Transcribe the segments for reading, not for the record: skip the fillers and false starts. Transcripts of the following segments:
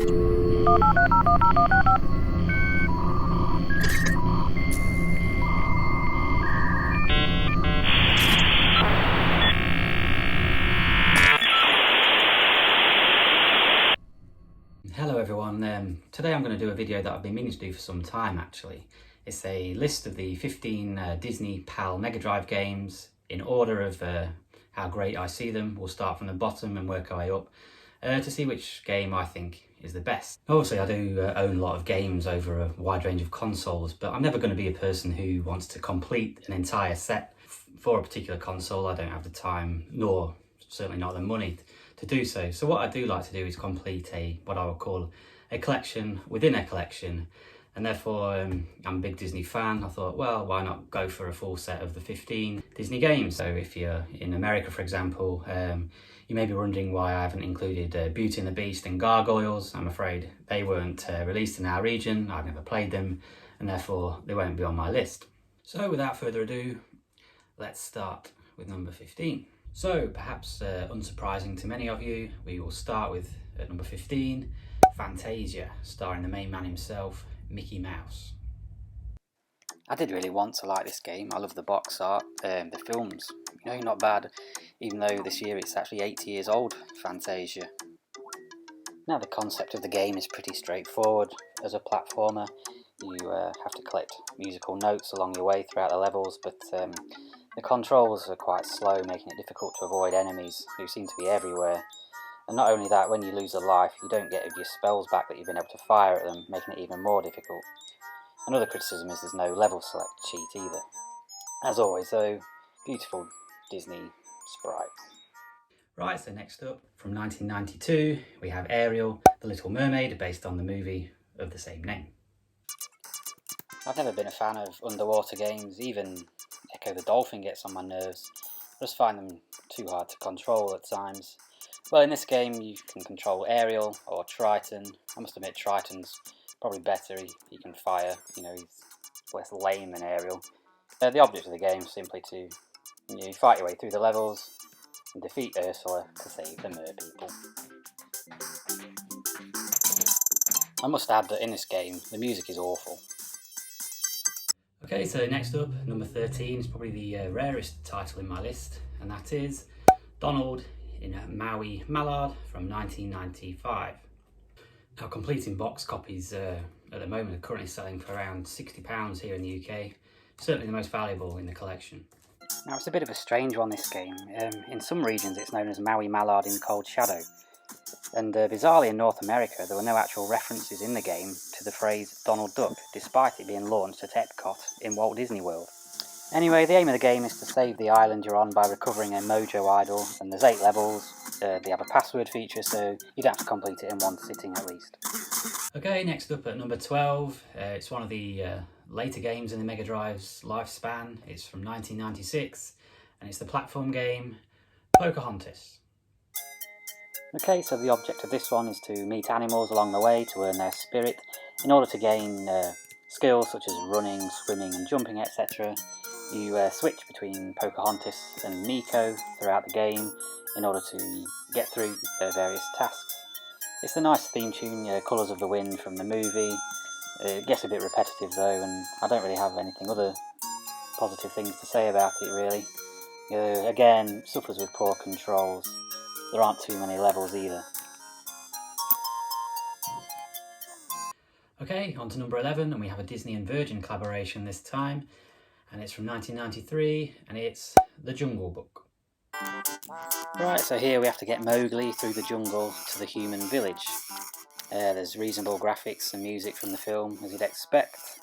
Hello everyone, today I'm going to do a video that I've been meaning to do for some time actually. It's a list of the 15 Disney PAL Mega Drive games in order of how great I see them. We'll start from the bottom and work our way up to see which game I think is the best. Obviously I do own a lot of games over a wide range of consoles, but I'm never going to be a person who wants to complete an entire set for a particular console. I don't have the time, nor certainly not the money to do so. So what I do like to do is complete what I would call a collection within a collection, and therefore I'm a big Disney fan. I thought, well, why not go for a full set of the 15 Disney games? So if you're in America, for example, you may be wondering why I haven't included Beauty and the Beast and Gargoyles. I'm afraid they weren't released in our region. I've never played them, and therefore they won't be on my list. So without further ado, let's start with number 15. So, perhaps unsurprising to many of you, we will start with, at number 15, Fantasia, starring the main man himself, Mickey Mouse. I did really want to like this game. I love the box art, the films, not bad, even though this year it's actually 80 years old, Fantasia. Now the concept of the game is pretty straightforward. As a platformer, you have to collect musical notes along your way throughout the levels, but the controls are quite slow, making it difficult to avoid enemies who seem to be everywhere. And not only that, when you lose a life, you don't get your spells back that you've been able to fire at them, making it even more difficult. Another criticism is there's no level select cheat either. As always though, beautiful Disney sprites. Right, so next up, from 1992, we have Ariel, the Little Mermaid, based on the movie of the same name. I've never been a fan of underwater games, even Echo the Dolphin gets on my nerves. I just find them too hard to control at times. Well, in this game you can control Ariel or Triton. I must admit Triton's probably better, he can fire, he's less lame than Ariel. The object of the game is simply to fight your way through the levels and defeat Ursula to save the mer people. I must add that in this game the music is awful. Okay, so next up, number 13 is probably the rarest title in my list, and that is Donald in MAUI Mallard from 1995. Now, completing box copies at the moment are currently selling for around £60 here in the UK, certainly the most valuable in the collection. Now, it's a bit of a strange one, this game. In some regions it's known as MAUI Mallard in Cold Shadow, and bizarrely in North America there were no actual references in the game to the phrase Donald Duck, despite it being launched at Epcot in Walt Disney World. Anyway, the aim of the game is to save the island you're on by recovering a mojo idol, and there's 8 levels. They have a password feature, so you'd have to complete it in one sitting at least. Okay, next up at number 12, it's one of the later games in the Mega Drive's lifespan. It's from 1996, and it's the platform game Pocahontas. Okay, so the object of this one is to meet animals along the way to earn their spirit in order to gain skills such as running, swimming and jumping, etc. You switch between Pocahontas and Nico throughout the game in order to get through various tasks. It's a nice theme tune, Colours of the Wind from the movie. It gets a bit repetitive though, and I don't really have anything other positive things to say about it really. Again, suffers with poor controls. There aren't too many levels either. Okay, on to number 11, and we have a Disney and Virgin collaboration this time, and it's from 1993, and it's The Jungle Book. Right, so here we have to get Mowgli through the jungle to the human village. There's reasonable graphics and music from the film, as you'd expect.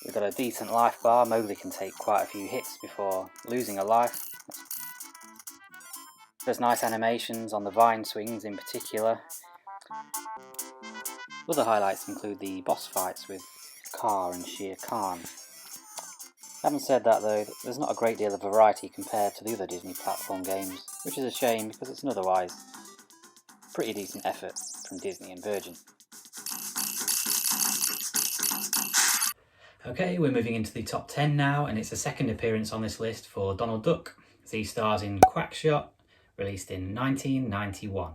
We've got a decent life bar. Mowgli can take quite a few hits before losing a life. There's nice animations on the vine swings in particular. Other highlights include the boss fights with Kaa and Shere Khan. Having said that though, there's not a great deal of variety compared to the other Disney platform games, which is a shame because it's an otherwise pretty decent effort from Disney and Virgin. Okay, we're moving into the top 10 now, and it's a second appearance on this list for Donald Duck, as he stars in QUACKSHOT, released in 1991.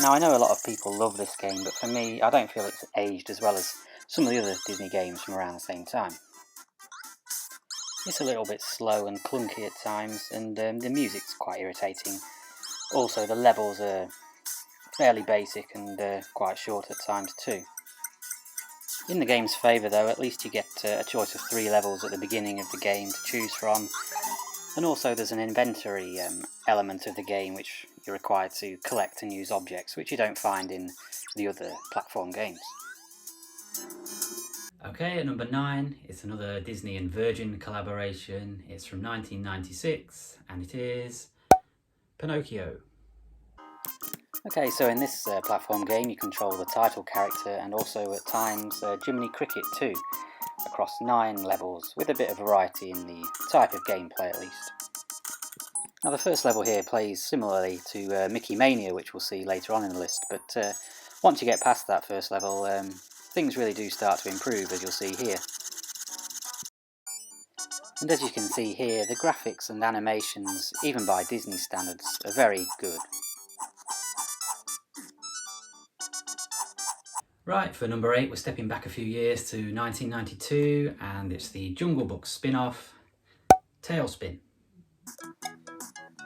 Now I know a lot of people love this game, but for me I don't feel it's aged as well as some of the other Disney games from around the same time. It's a little bit slow and clunky at times, and the music's quite irritating. Also the levels are fairly basic and quite short at times too. In the game's favour though, at least you get a choice of 3 levels at the beginning of the game to choose from, and also there's an inventory element of the game which you're required to collect and use objects, which you don't find in the other platform games. Okay, at number 9, it's another Disney and Virgin collaboration. It's from 1996 and it is Pinocchio. Okay, so in this platform game you control the title character and also at times Jiminy Cricket too, across 9 levels with a bit of variety in the type of gameplay at least. Now the first level here plays similarly to Mickey Mania, which we'll see later on in the list, but once you get past that first level things really do start to improve, as you'll see here. And as you can see here, the graphics and animations, even by Disney standards, are very good. Right, for number 8 we're stepping back a few years to 1992 and it's the Jungle Book spin-off, TALESPIN.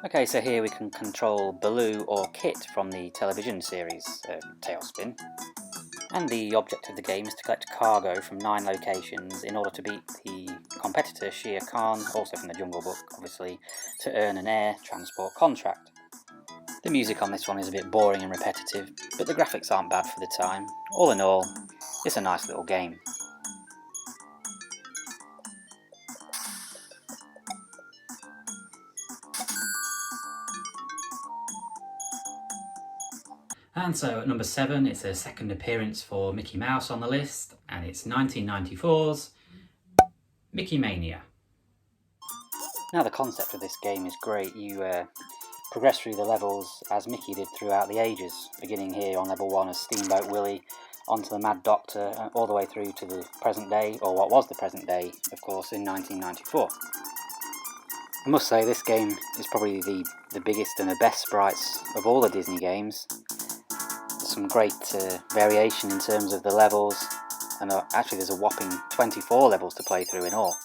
Okay, so here we can control Baloo or Kit from the television series TALESPIN. And the object of the game is to collect cargo from 9 locations in order to beat the competitor Shere Khan, also from the Jungle Book obviously, to earn an air transport contract. The music on this one is a bit boring and repetitive, but the graphics aren't bad for the time. All in all, it's a nice little game. And so at number 7, it's a second appearance for Mickey Mouse on the list, and it's 1994's Mickey Mania. Now the concept of this game is great. You progress through the levels as Mickey did throughout the ages, beginning here on level 1 as Steamboat Willie, onto the Mad Doctor, all the way through to the present day, or what was the present day, of course, in 1994. I must say this game is probably the biggest and the best sprites of all the Disney games. Some great variation in terms of the levels, and actually there's a whopping 24 levels to play through in all.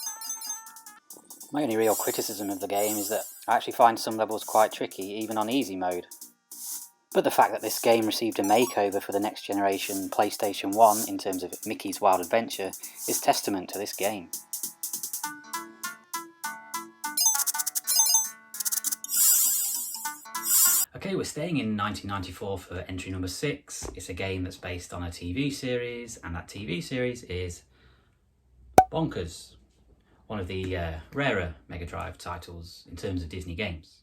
My only real criticism of the game is that I actually find some levels quite tricky, even on easy mode. But the fact that this game received a makeover for the next generation PlayStation 1 in terms of Mickey's Wild Adventure is testament to this game. Okay, we're staying in 1994 for entry number 6. It's a game that's based on a TV series, and that TV series is Bonkers, one of the rarer Mega Drive titles in terms of Disney games.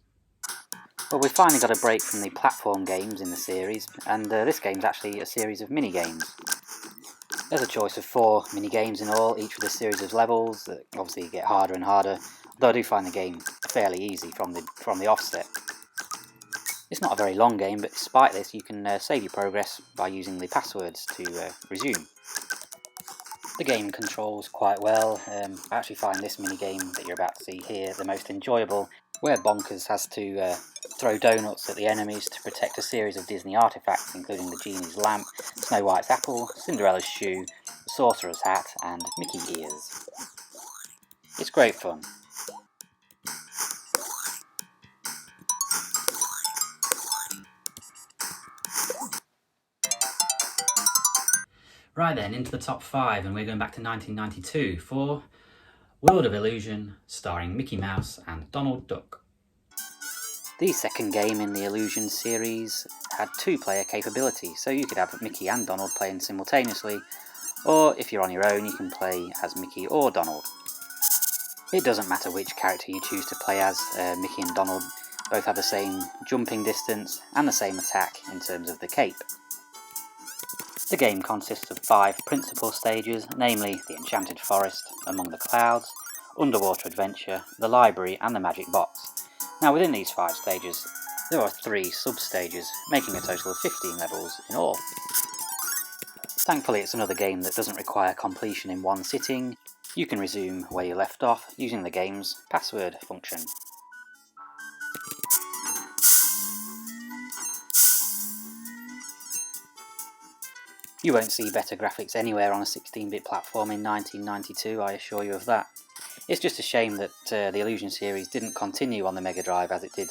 Well, we've finally got a break from the platform games in the series, and this game's actually a series of mini-games. There's a choice of 4 mini-games in all, each with a series of levels that obviously get harder and harder, though I do find the game fairly easy from the offset. It's not a very long game, but despite this you can save your progress by using the passwords to resume. The game controls quite well. I actually find this minigame that you're about to see here the most enjoyable, where Bonkers has to throw donuts at the enemies to protect a series of Disney artefacts, including the Genie's lamp, Snow White's apple, Cinderella's shoe, the Sorcerer's hat, and Mickey ears. It's great fun. Right then, into the top 5, and we're going back to 1992 for World of Illusion, starring Mickey Mouse and Donald Duck. The second game in the Illusion series had 2-player capability, so you could have Mickey and Donald playing simultaneously, or if you're on your own you can play as Mickey or Donald. It doesn't matter which character you choose to play as, Mickey and Donald both have the same jumping distance and the same attack in terms of the cape. The game consists of 5 principal stages, namely the Enchanted Forest, Among the Clouds, Underwater Adventure, the Library and the Magic Box. Now within these 5 stages there are 3 sub-stages, making a total of 15 levels in all. Thankfully it's another game that doesn't require completion in one sitting. You can resume where you left off using the game's password function. You won't see better graphics anywhere on a 16-bit platform in 1992, I assure you of that. It's just a shame that the Illusion series didn't continue on the Mega Drive as it did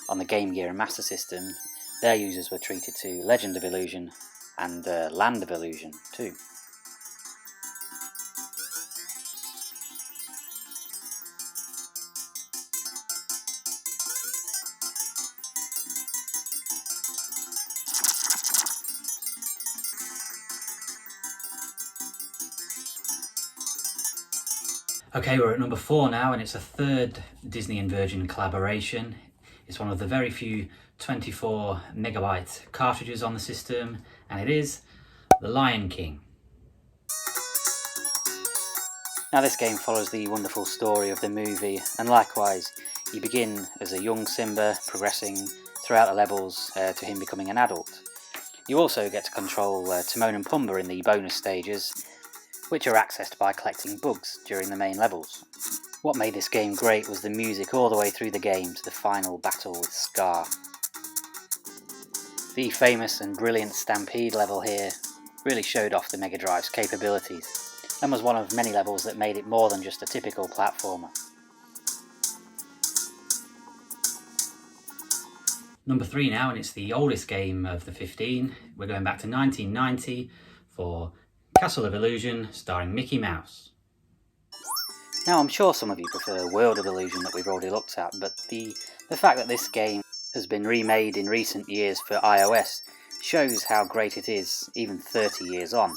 on the Game Gear and Master System. Their users were treated to Legend of Illusion and Land of Illusion too. Okay, we're at number 4 now, and it's a third Disney and Virgin collaboration. It's one of the very few 24 megabyte cartridges on the system, and it is The Lion King. Now this game follows the wonderful story of the movie, and likewise you begin as a young Simba, progressing throughout the levels to him becoming an adult. You also get to control Timon and Pumbaa in the bonus stages, which are accessed by collecting bugs during the main levels. What made this game great was the music all the way through the game to the final battle with Scar. The famous and brilliant Stampede level here really showed off the Mega Drive's capabilities, and was one of many levels that made it more than just a typical platformer. Number 3 now, and it's the oldest game of the 15. We're going back to 1990 for Castle of Illusion, starring Mickey Mouse. Now I'm sure some of you prefer World of Illusion that we've already looked at, but the fact that this game has been remade in recent years for iOS shows how great it is, even 30 years on.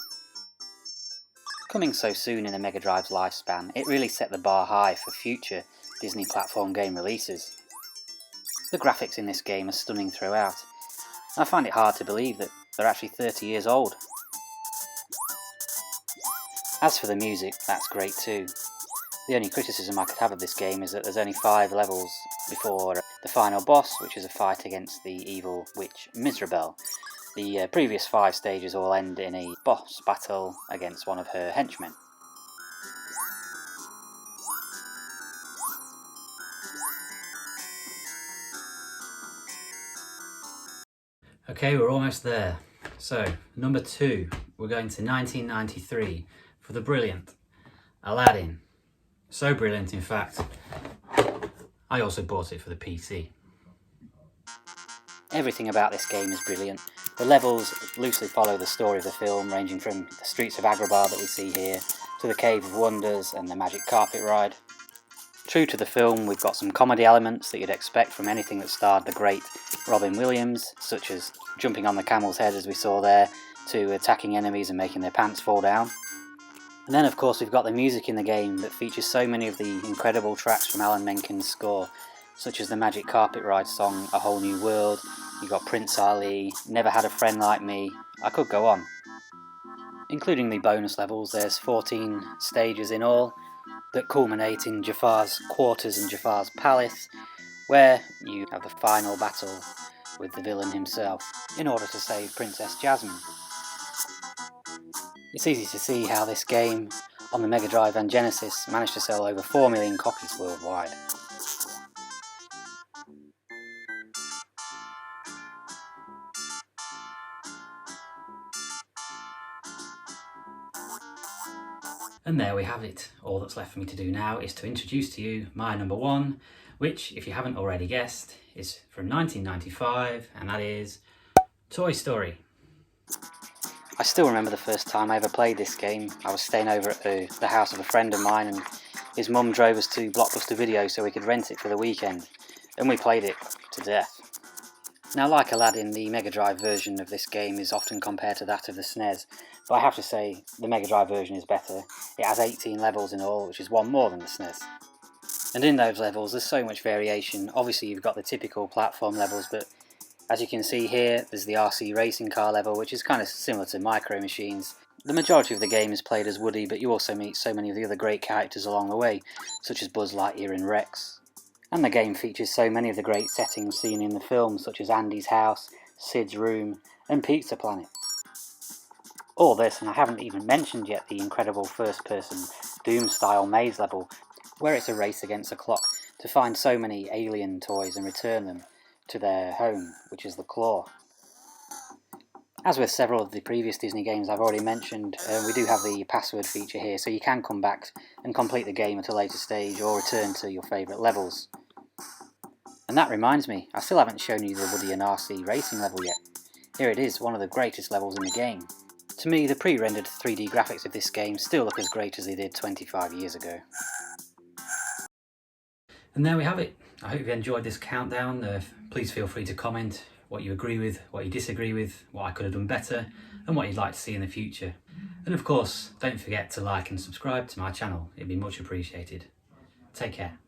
Coming so soon in the Mega Drive's lifespan, it really set the bar high for future Disney platform game releases. The graphics in this game are stunning throughout. I find it hard to believe that they're actually 30 years old. As for the music, that's great too. The only criticism I could have of this game is that there's only 5 levels before the final boss, which is a fight against the evil witch Miserabelle. The previous 5 stages all end in a boss battle against one of her henchmen. Okay, we're almost there. So, number 2, we're going to 1993 for the brilliant Aladdin. So brilliant, in fact, I also bought it for the PC. Everything about this game is brilliant. The levels loosely follow the story of the film, ranging from the streets of Agrabah that we see here, to the Cave of Wonders and the Magic Carpet Ride. True to the film, we've got some comedy elements that you'd expect from anything that starred the great Robin Williams, such as jumping on the camel's head as we saw there, to attacking enemies and making their pants fall down. And then of course we've got the music in the game that features so many of the incredible tracks from Alan Menken's score, such as the Magic Carpet Ride song A Whole New World, you've got Prince Ali, Never Had a Friend Like Me, I could go on. Including the bonus levels, there's 14 stages in all, that culminate in Jafar's quarters in Jafar's palace, where you have the final battle with the villain himself, in order to save Princess Jasmine. It's easy to see how this game, on the Mega Drive and Genesis, managed to sell over 4 million copies worldwide. And there we have it. All that's left for me to do now is to introduce to you my number 1, which, if you haven't already guessed, is from 1995, and that is Toy Story. I still remember the first time I ever played this game. I was staying over at the house of a friend of mine, and his mum drove us to Blockbuster Video so we could rent it for the weekend, and we played it to death. Now, like Aladdin, the Mega Drive version of this game is often compared to that of the SNES, but I have to say the Mega Drive version is better. It has 18 levels in all, which is one more than the SNES. And in those levels there's so much variation. Obviously you've got the typical platform levels, but as you can see here, there's the RC racing car level, which is kind of similar to Micro Machines. The majority of the game is played as Woody, but you also meet so many of the other great characters along the way, such as Buzz Lightyear and Rex. And the game features so many of the great settings seen in the film, such as Andy's house, Sid's room, and Pizza Planet. All this, and I haven't even mentioned yet the incredible first-person Doom-style maze level, where it's a race against a clock to find so many alien toys and return them to their home, which is the Claw. As with several of the previous Disney games I've already mentioned, we do have the password feature here, so you can come back and complete the game at a later stage or return to your favourite levels. And that reminds me, I still haven't shown you the Woody and RC racing level yet. Here it is, one of the greatest levels in the game. To me, the pre-rendered 3D graphics of this game still look as great as they did 25 years ago. And there we have it. I hope you enjoyed this countdown. Please feel free to comment what you agree with, what you disagree with, what I could have done better, and what you'd like to see in the future. And of course, don't forget to like and subscribe to my channel. It'd be much appreciated. Take care.